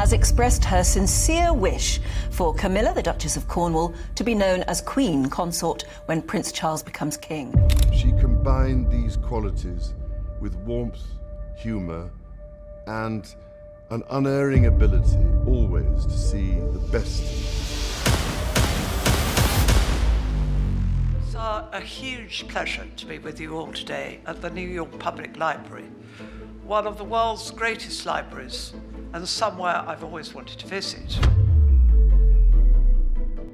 has expressed her sincere wish for Camilla, the Duchess of Cornwall, to be known as Queen Consort when Prince Charles becomes king. She combined these qualities with warmth, humour, and an unerring ability always to see the best. It's a huge pleasure to be with you all today at the New York Public Library, one of the world's greatest libraries, and somewhere I've always wanted to visit.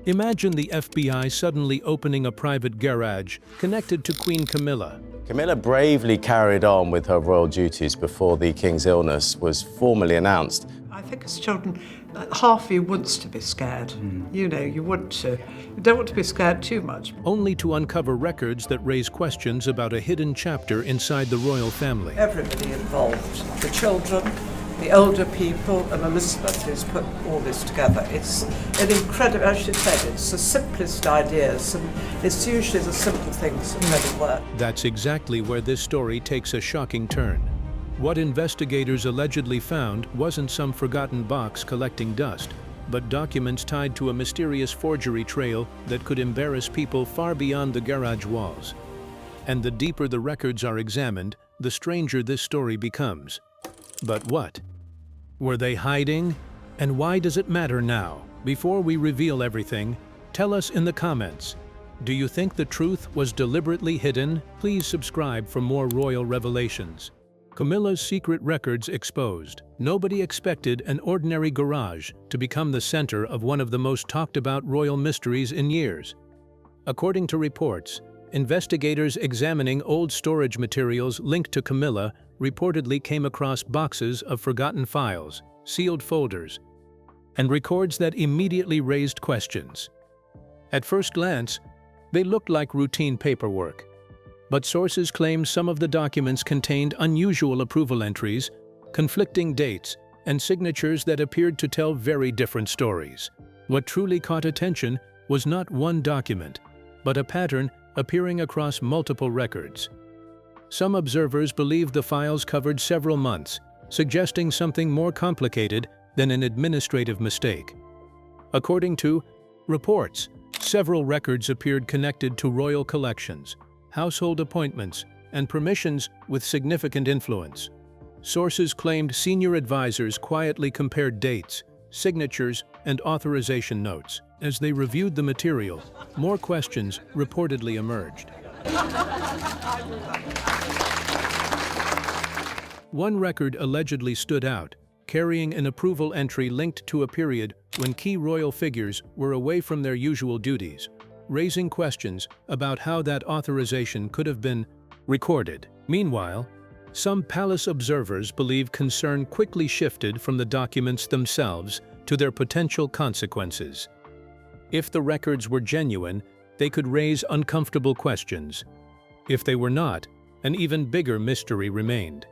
Imagine the FBI suddenly opening a private garage connected to Queen Camilla. Camilla bravely carried on with her royal duties before the King's illness was formally announced. I think as children, half of you wants to be scared. You know, you want to. You don't want to be scared too much. Only to uncover records that raise questions about a hidden chapter inside the royal family. Everybody involved, the children, the older people, and Elizabeth who's put all this together. It's an incredible, as she said, it's the simplest ideas, and it's usually the simple things that really work. That's exactly where this story takes a shocking turn. What investigators allegedly found wasn't some forgotten box collecting dust, but documents tied to a mysterious forgery trail that could embarrass people far beyond the garage walls. And the deeper the records are examined, the stranger this story becomes. But what? Were they hiding? And why does it matter now? Before we reveal everything, tell us in the comments. Do you think the truth was deliberately hidden? Please subscribe for more royal revelations. Camilla's secret records exposed. Nobody expected an ordinary garage to become the center of one of the most talked about royal mysteries in years. According to reports, investigators examining old storage materials linked to Camilla reportedly came across boxes of forgotten files, sealed folders, and records that immediately raised questions. At first glance, they looked like routine paperwork. But sources claim some of the documents contained unusual approval entries, conflicting dates, and signatures that appeared to tell very different stories. What truly caught attention was not one document, but a pattern appearing across multiple records. Some observers believed the files covered several months, suggesting something more complicated than an administrative mistake. According to reports, several records appeared connected to royal collections, household appointments, and permissions with significant influence. Sources claimed senior advisors quietly compared dates, signatures, and authorization notes. As they reviewed the material, more questions reportedly emerged. One record allegedly stood out, carrying an approval entry linked to a period when key royal figures were away from their usual duties, raising questions about how that authorization could have been recorded. Meanwhile, some palace observers believe concern quickly shifted from the documents themselves to their potential consequences. If the records were genuine, they could raise uncomfortable questions. If they were not, an even bigger mystery remained.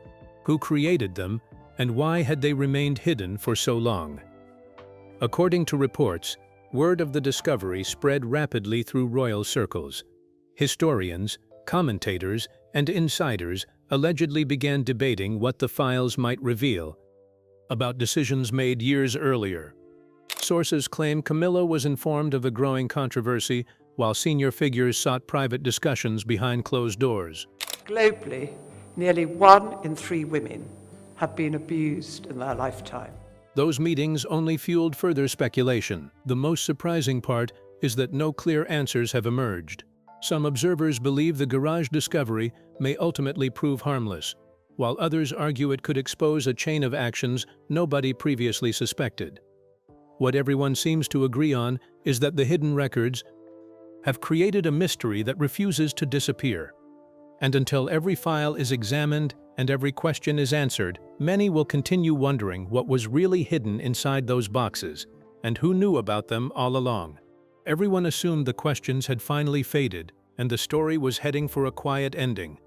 Who created them, and why had they remained hidden for so long? According to reports, word of the discovery spread rapidly through royal circles. Historians, commentators, and insiders allegedly began debating what the files might reveal about decisions made years earlier. Sources claim Camilla was informed of a growing controversy, while senior figures sought private discussions behind closed doors. Globally, nearly 1 in 3 women have been abused in their lifetime. Those meetings only fueled further speculation. The most surprising part is that no clear answers have emerged. Some observers believe the garage discovery may ultimately prove harmless, while others argue it could expose a chain of actions nobody previously suspected. What everyone seems to agree on is that the hidden records have created a mystery that refuses to disappear. And until every file is examined and every question is answered, many will continue wondering what was really hidden inside those boxes and who knew about them all along. Everyone assumed the questions had finally faded and the story was heading for a quiet ending.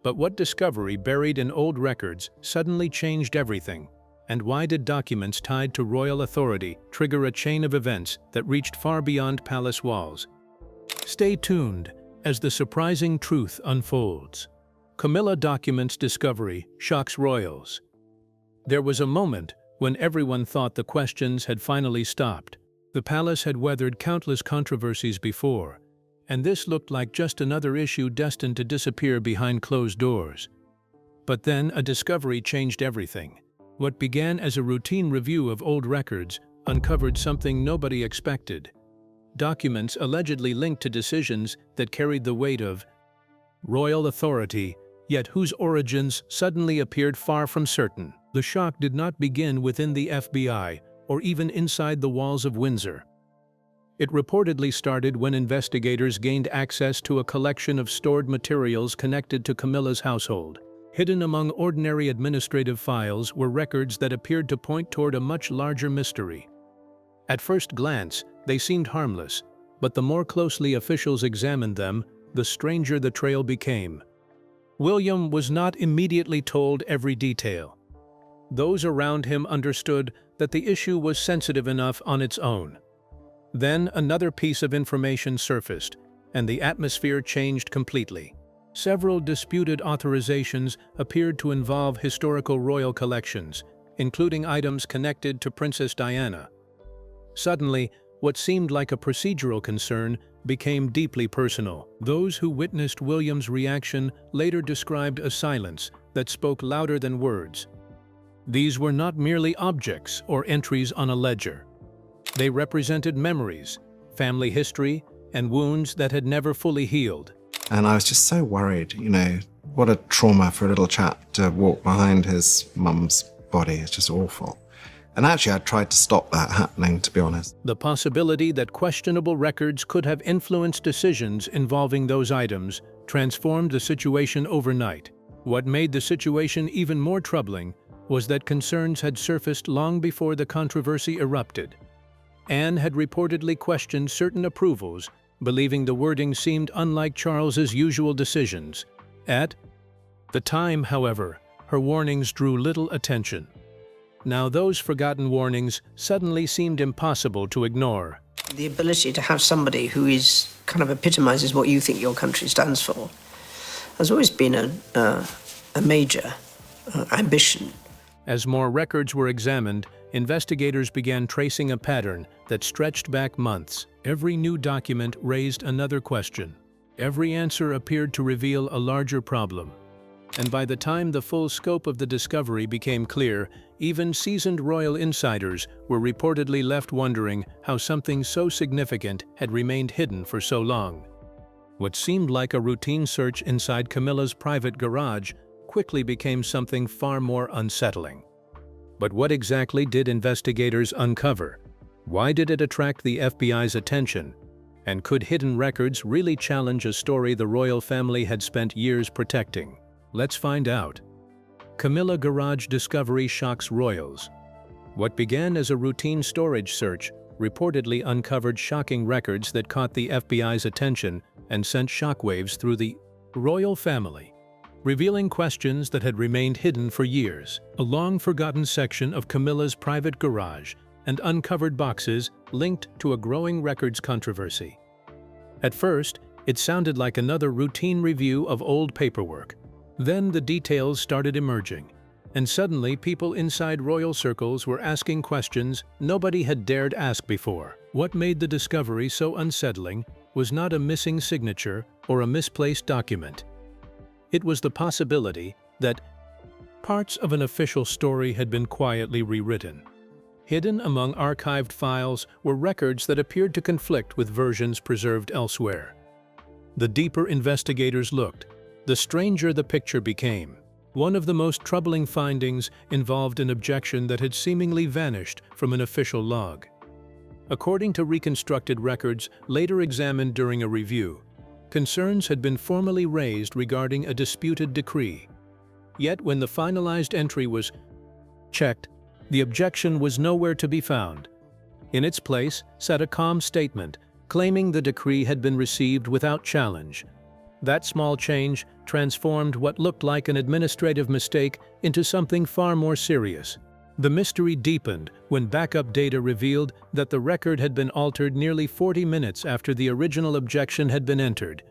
But what discovery buried in old records suddenly changed everything? And why did documents tied to royal authority trigger a chain of events that reached far beyond palace walls? Stay tuned as the surprising truth unfolds. Camilla documents discovery shocks royals. There was a moment when everyone thought the questions had finally stopped. The palace had weathered countless controversies before, and this looked like just another issue destined to disappear behind closed doors. But then a discovery changed everything. What began as a routine review of old records uncovered something nobody expected. Documents allegedly linked to decisions that carried the weight of royal authority, yet whose origins suddenly appeared far from certain. The shock did not begin within the FBI or even inside the walls of Windsor. It reportedly started when investigators gained access to a collection of stored materials connected to Camilla's household. Hidden among ordinary administrative files were records that appeared to point toward a much larger mystery. At first glance, they seemed harmless, but the more closely officials examined them, the stranger the trail became. William was not immediately told every detail. Those around him understood that the issue was sensitive enough on its own. Then another piece of information surfaced, and the atmosphere changed completely. Several disputed authorizations appeared to involve historical royal collections, including items connected to Princess Diana. Suddenly, what seemed like a procedural concern became deeply personal. Those who witnessed William's reaction later described a silence that spoke louder than words. These were not merely objects or entries on a ledger. They represented memories, family history, and wounds that had never fully healed. And I was just so worried, what a trauma for a little chap to walk behind his mum's body. It's just awful. And actually, I tried to stop that happening, to be honest. The possibility that questionable records could have influenced decisions involving those items transformed the situation overnight. What made the situation even more troubling was that concerns had surfaced long before the controversy erupted. Anne had reportedly questioned certain approvals, believing the wording seemed unlike Charles's usual decisions. At the time, however, her warnings drew little attention. Now those forgotten warnings suddenly seemed impossible to ignore. The ability to have somebody who is kind of epitomizes what you think your country stands for has always been a major ambition. As more records were examined, investigators began tracing a pattern that stretched back months. Every new document raised another question. Every answer appeared to reveal a larger problem. And by the time the full scope of the discovery became clear, even seasoned royal insiders were reportedly left wondering how something so significant had remained hidden for so long. What seemed like a routine search inside Camilla's private garage quickly became something far more unsettling. But what exactly did investigators uncover? Why did it attract the FBI's attention? And could hidden records really challenge a story the royal family had spent years protecting? Let's find out. Camilla garage discovery shocks royals. What began as a routine storage search reportedly uncovered shocking records that caught the FBI's attention and sent shockwaves through the royal family, revealing questions that had remained hidden for years. A long-forgotten section of Camilla's private garage and uncovered boxes linked to a growing records controversy. At first, it sounded like another routine review of old paperwork. Then the details started emerging, and suddenly people inside royal circles were asking questions nobody had dared ask before. What made the discovery so unsettling was not a missing signature or a misplaced document. It was the possibility that parts of an official story had been quietly rewritten. Hidden among archived files were records that appeared to conflict with versions preserved elsewhere. The deeper investigators looked, the stranger the picture became. One of the most troubling findings involved an objection that had seemingly vanished from an official log. According to reconstructed records later examined during a review, concerns had been formally raised regarding a disputed decree. Yet when the finalized entry was checked, the objection was nowhere to be found. In its place sat a calm statement claiming the decree had been received without challenge. That small change transformed what looked like an administrative mistake into something far more serious. The mystery deepened when backup data revealed that the record had been altered nearly 40 minutes after the original objection had been entered.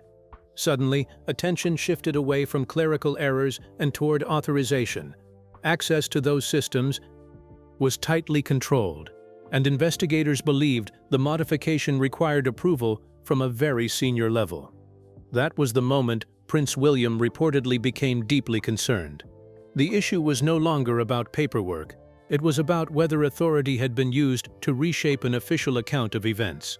Suddenly, attention shifted away from clerical errors and toward authorization. Access to those systems was tightly controlled, and investigators believed the modification required approval from a very senior level. That was the moment Prince William reportedly became deeply concerned. The issue was no longer about paperwork. It was about whether authority had been used to reshape an official account of events.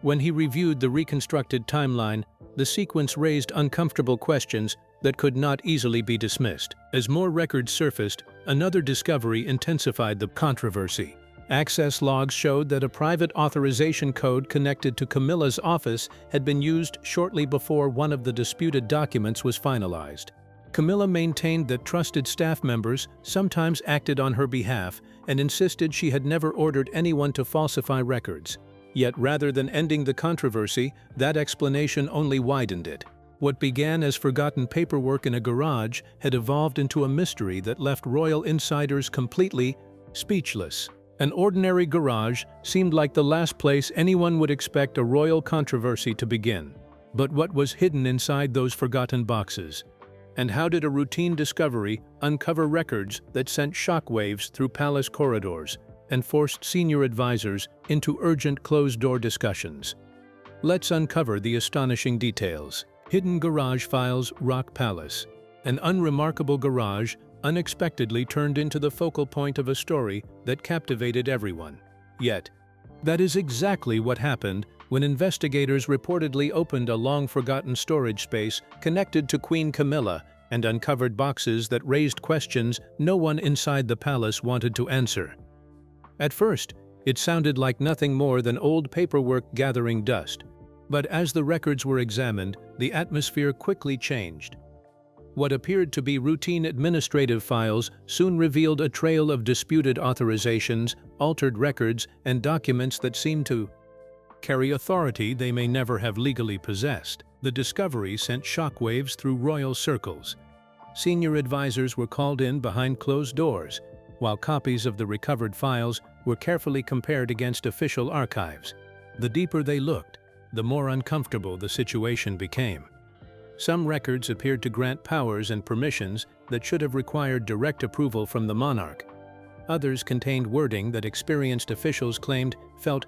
When he reviewed the reconstructed timeline, the sequence raised uncomfortable questions that could not easily be dismissed. As more records surfaced, another discovery intensified the controversy. Access logs showed that a private authorization code connected to Camilla's office had been used shortly before one of the disputed documents was finalized. Camilla maintained that trusted staff members sometimes acted on her behalf and insisted she had never ordered anyone to falsify records. Yet rather than ending the controversy, that explanation only widened it. What began as forgotten paperwork in a garage had evolved into a mystery that left royal insiders completely speechless. An ordinary garage seemed like the last place anyone would expect a royal controversy to begin. But what was hidden inside those forgotten boxes? And how did a routine discovery uncover records that sent shockwaves through palace corridors and forced senior advisors into urgent closed-door discussions? Let's uncover the astonishing details. Hidden garage files rock palace. An unremarkable garage unexpectedly turned into the focal point of a story that captivated everyone. Yet, that is exactly what happened when investigators reportedly opened a long-forgotten storage space connected to Queen Camilla and uncovered boxes that raised questions no one inside the palace wanted to answer. At first, it sounded like nothing more than old paperwork gathering dust. But as the records were examined, the atmosphere quickly changed. What appeared to be routine administrative files soon revealed a trail of disputed authorizations, altered records, and documents that seemed to carry authority they may never have legally possessed. The discovery sent shockwaves through royal circles. Senior advisors were called in behind closed doors, while copies of the recovered files were carefully compared against official archives. The deeper they looked, the more uncomfortable the situation became. Some records appeared to grant powers and permissions that should have required direct approval from the monarch. Others contained wording that experienced officials claimed felt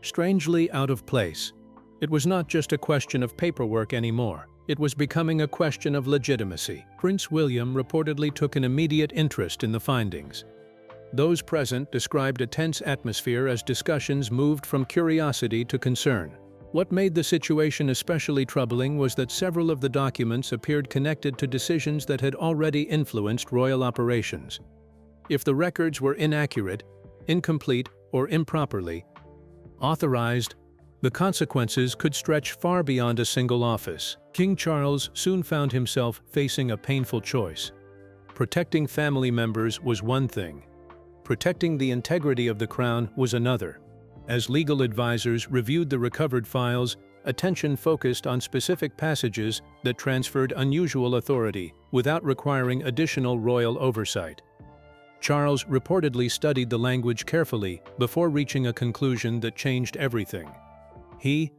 strangely out of place. It was not just a question of paperwork anymore. It was becoming a question of legitimacy. Prince William reportedly took an immediate interest in the findings. Those present described a tense atmosphere as discussions moved from curiosity to concern. What made the situation especially troubling was that several of the documents appeared connected to decisions that had already influenced royal operations. If the records were inaccurate, incomplete, or improperly authorized, the consequences could stretch far beyond a single office. King Charles soon found himself facing a painful choice. Protecting family members was one thing. Protecting the integrity of the crown was another. As legal advisors reviewed the recovered files, attention focused on specific passages that transferred unusual authority without requiring additional royal oversight. Charles reportedly studied the language carefully before reaching a conclusion that changed everything. He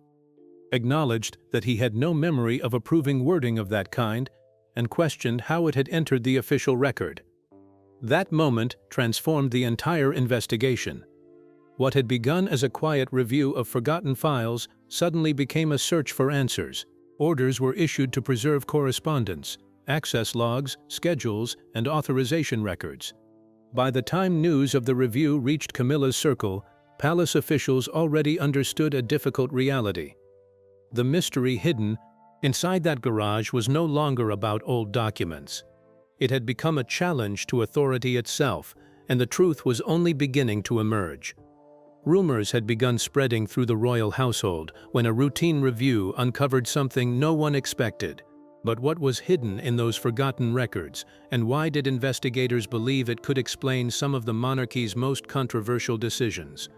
acknowledged that he had no memory of approving wording of that kind and questioned how it had entered the official record. That moment transformed the entire investigation. What had begun as a quiet review of forgotten files suddenly became a search for answers. Orders were issued to preserve correspondence, access logs, schedules, and authorization records. By the time news of the review reached Camilla's circle, palace officials already understood a difficult reality. The mystery hidden inside that garage was no longer about old documents. It had become a challenge to authority itself, and the truth was only beginning to emerge. Rumors had begun spreading through the royal household when a routine review uncovered something no one expected. But what was hidden in those forgotten records, and why did investigators believe it could explain some of the monarchy's most controversial decisions?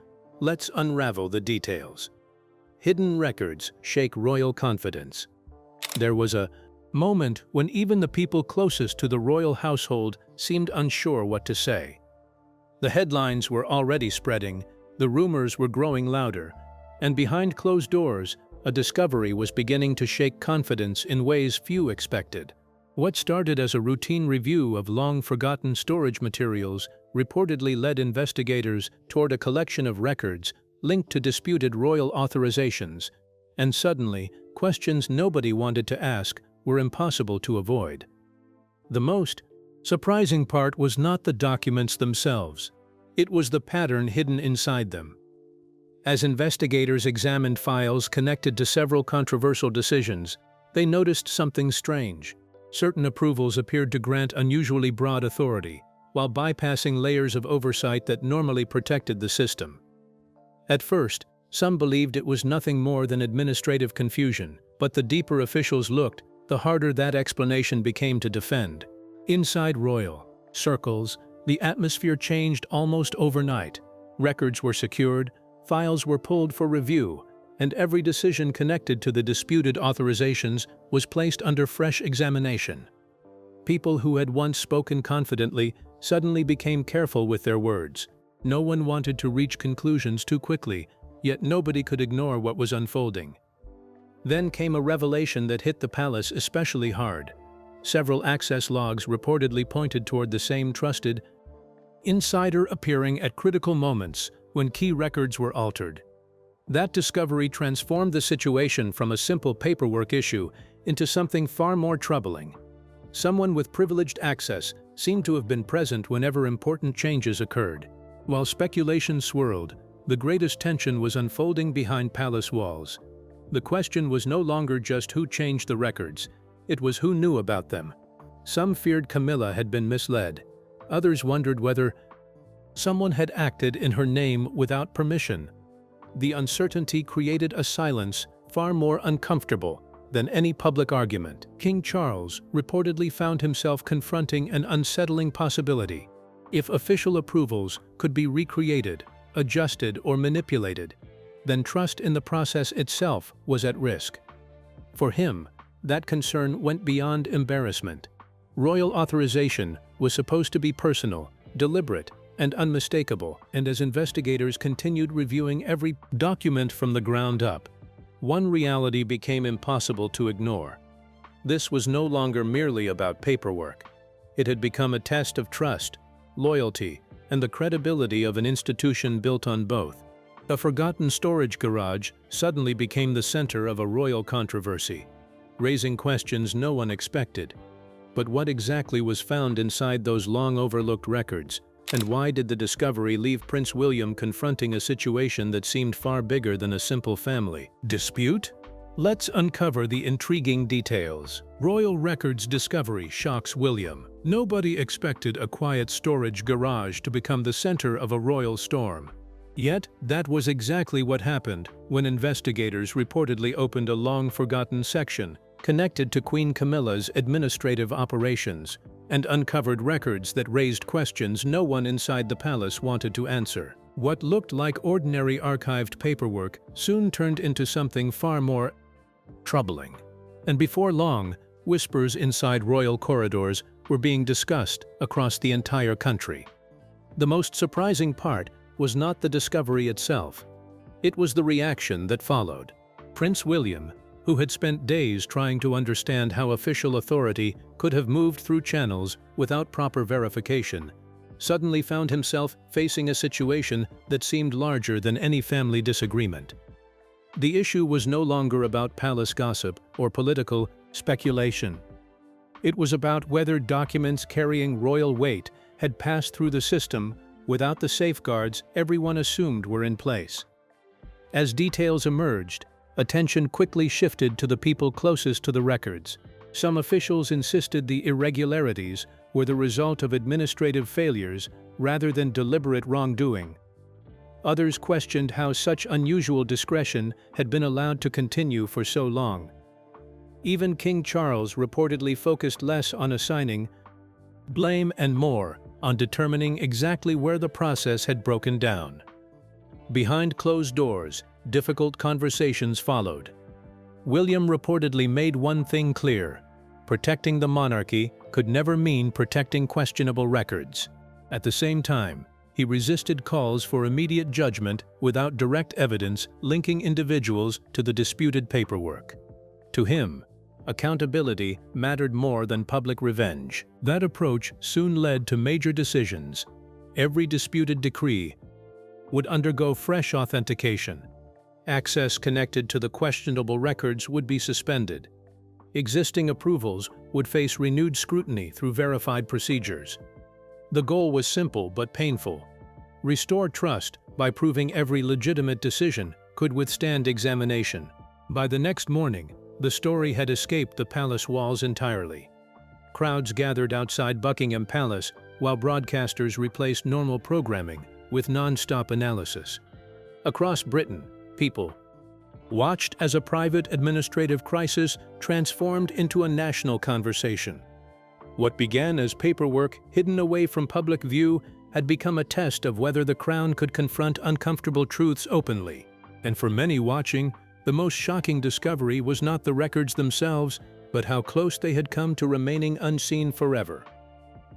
Let's unravel the details. Hidden records shake royal confidence. There was a moment when even the people closest to the royal household seemed unsure what to say. The headlines were already spreading, the rumors were growing louder, and behind closed doors, a discovery was beginning to shake confidence in ways few expected. What started as a routine review of long-forgotten storage materials reportedly led investigators toward a collection of records linked to disputed royal authorizations, and suddenly, questions nobody wanted to ask were impossible to avoid. The most surprising part was not the documents themselves. It was the pattern hidden inside them. As investigators examined files connected to several controversial decisions, they noticed something strange. Certain approvals appeared to grant unusually broad authority, while bypassing layers of oversight that normally protected the system. At first, some believed it was nothing more than administrative confusion, but the deeper officials looked, the harder that explanation became to defend. Inside royal circles, the atmosphere changed almost overnight. Records were secured, files were pulled for review, and every decision connected to the disputed authorizations was placed under fresh examination. People who had once spoken confidently suddenly became careful with their words. No one wanted to reach conclusions too quickly, yet nobody could ignore what was unfolding. Then came a revelation that hit the palace especially hard. Several access logs reportedly pointed toward the same trusted insider appearing at critical moments when key records were altered. That discovery transformed the situation from a simple paperwork issue into something far more troubling. Someone with privileged access seemed to have been present whenever important changes occurred. While speculation swirled, the greatest tension was unfolding behind palace walls. The question was no longer just who changed the records, it was who knew about them. Some feared Camilla had been misled. Others wondered whether someone had acted in her name without permission. The uncertainty created a silence far more uncomfortable than any public argument. King Charles reportedly found himself confronting an unsettling possibility. If official approvals could be recreated, adjusted, or manipulated, then trust in the process itself was at risk. For him, that concern went beyond embarrassment. Royal authorization was supposed to be personal, deliberate, and unmistakable, and as investigators continued reviewing every document from the ground up, one reality became impossible to ignore. This was no longer merely about paperwork. It had become a test of trust, loyalty, and the credibility of an institution built on both. A forgotten storage garage suddenly became the center of a royal controversy, raising questions no one expected. But what exactly was found inside those long-overlooked records, and why did the discovery leave Prince William confronting a situation that seemed far bigger than a simple family dispute? Let's uncover the intriguing details. Royal records discovery shocks William. Nobody expected a quiet storage garage to become the center of a royal storm. Yet, that was exactly what happened when investigators reportedly opened a long-forgotten section connected to Queen Camilla's administrative operations and uncovered records that raised questions no one inside the palace wanted to answer. What looked like ordinary archived paperwork soon turned into something far more troubling. And before long, whispers inside royal corridors were being discussed across the entire country. The most surprising part was not the discovery itself. It was the reaction that followed. Prince William, who had spent days trying to understand how official authority could have moved through channels without proper verification, suddenly found himself facing a situation that seemed larger than any family disagreement. The issue was no longer about palace gossip or political speculation. It was about whether documents carrying royal weight had passed through the system without the safeguards everyone assumed were in place. As details emerged, attention quickly shifted to the people closest to the records. Some officials insisted the irregularities were the result of administrative failures rather than deliberate wrongdoing. Others questioned how such unusual discretion had been allowed to continue for so long. Even King Charles reportedly focused less on assigning blame and more on determining exactly where the process had broken down. Behind closed doors, difficult conversations followed. William reportedly made one thing clear: protecting the monarchy could never mean protecting questionable records. At the same time, he resisted calls for immediate judgment without direct evidence linking individuals to the disputed paperwork. To him, accountability mattered more than public revenge. That approach soon led to major decisions. Every disputed decree would undergo fresh authentication. Access connected to the questionable records would be suspended. Existing approvals would face renewed scrutiny through verified procedures. The goal was simple but painful: restore trust by proving every legitimate decision could withstand examination. By the next morning, the story had escaped the palace walls entirely. Crowds gathered outside Buckingham Palace while broadcasters replaced normal programming with non-stop analysis. Across Britain, people watched as a private administrative crisis transformed into a national conversation. What began as paperwork hidden away from public view had become a test of whether the crown could confront uncomfortable truths openly. And for many watching, the most shocking discovery was not the records themselves, but how close they had come to remaining unseen forever.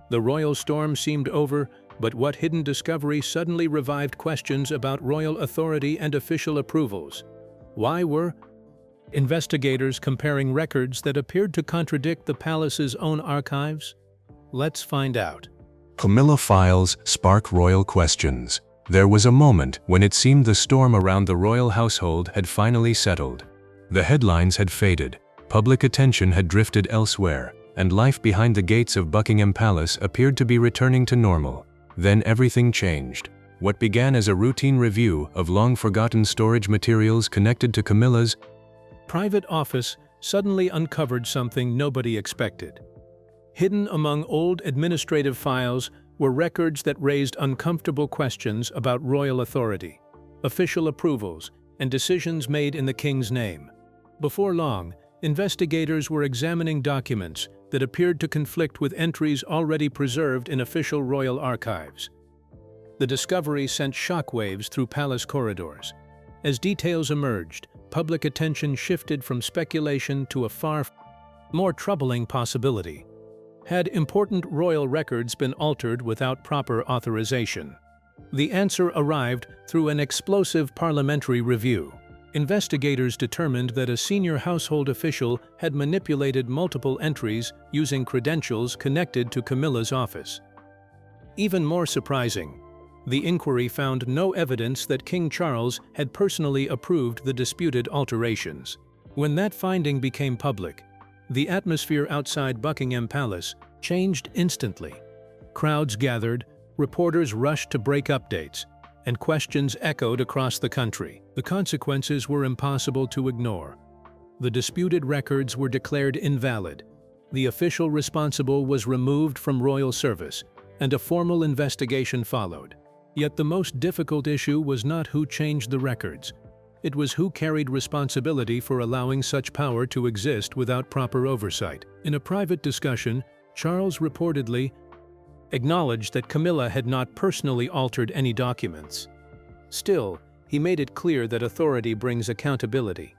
The royal storm seemed over, but what hidden discovery suddenly revived questions about royal authority and official approvals? Why were investigators comparing records that appeared to contradict the palace's own archives? Let's find out. Camilla files spark royal questions. There was a moment when it seemed the storm around the royal household had finally settled. The headlines had faded, public attention had drifted elsewhere, and life behind the gates of Buckingham Palace appeared to be returning to normal. Then everything changed. What began as a routine review of long-forgotten storage materials connected to Camilla's private office suddenly uncovered something nobody expected. Hidden among old administrative files were records that raised uncomfortable questions about royal authority, official approvals, and decisions made in the king's name. Before long, investigators were examining documents that appeared to conflict with entries already preserved in official royal archives. The discovery sent shockwaves through palace corridors. As details emerged, public attention shifted from speculation to a far more troubling possibility. Had important royal records been altered without proper authorization? The answer arrived through an explosive parliamentary review. Investigators determined that a senior household official had manipulated multiple entries using credentials connected to Camilla's office. Even more surprising, the inquiry found no evidence that King Charles had personally approved the disputed alterations. When that finding became public, the atmosphere outside Buckingham Palace changed instantly. Crowds gathered, reporters rushed to break updates, and questions echoed across the country. The consequences were impossible to ignore. The disputed records were declared invalid. The official responsible was removed from royal service, and a formal investigation followed. Yet the most difficult issue was not who changed the records. It was who carried responsibility for allowing such power to exist without proper oversight. In a private discussion, Charles reportedly acknowledged that Camilla had not personally altered any documents. Still, he made it clear that authority brings accountability.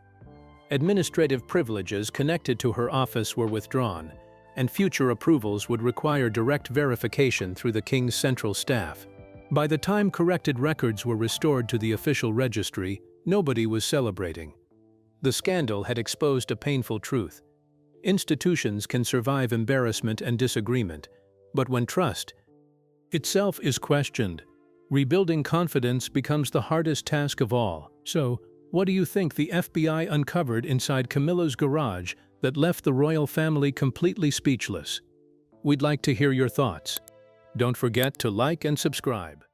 Administrative privileges connected to her office were withdrawn, and future approvals would require direct verification through the king's central staff. By the time corrected records were restored to the official registry, nobody was celebrating. The scandal had exposed a painful truth. Institutions can survive embarrassment and disagreement, but when trust itself is questioned, rebuilding confidence becomes the hardest task of all. So, what do you think the FBI uncovered inside Camilla's garage that left the royal family completely speechless? We'd like to hear your thoughts. Don't forget to like and subscribe.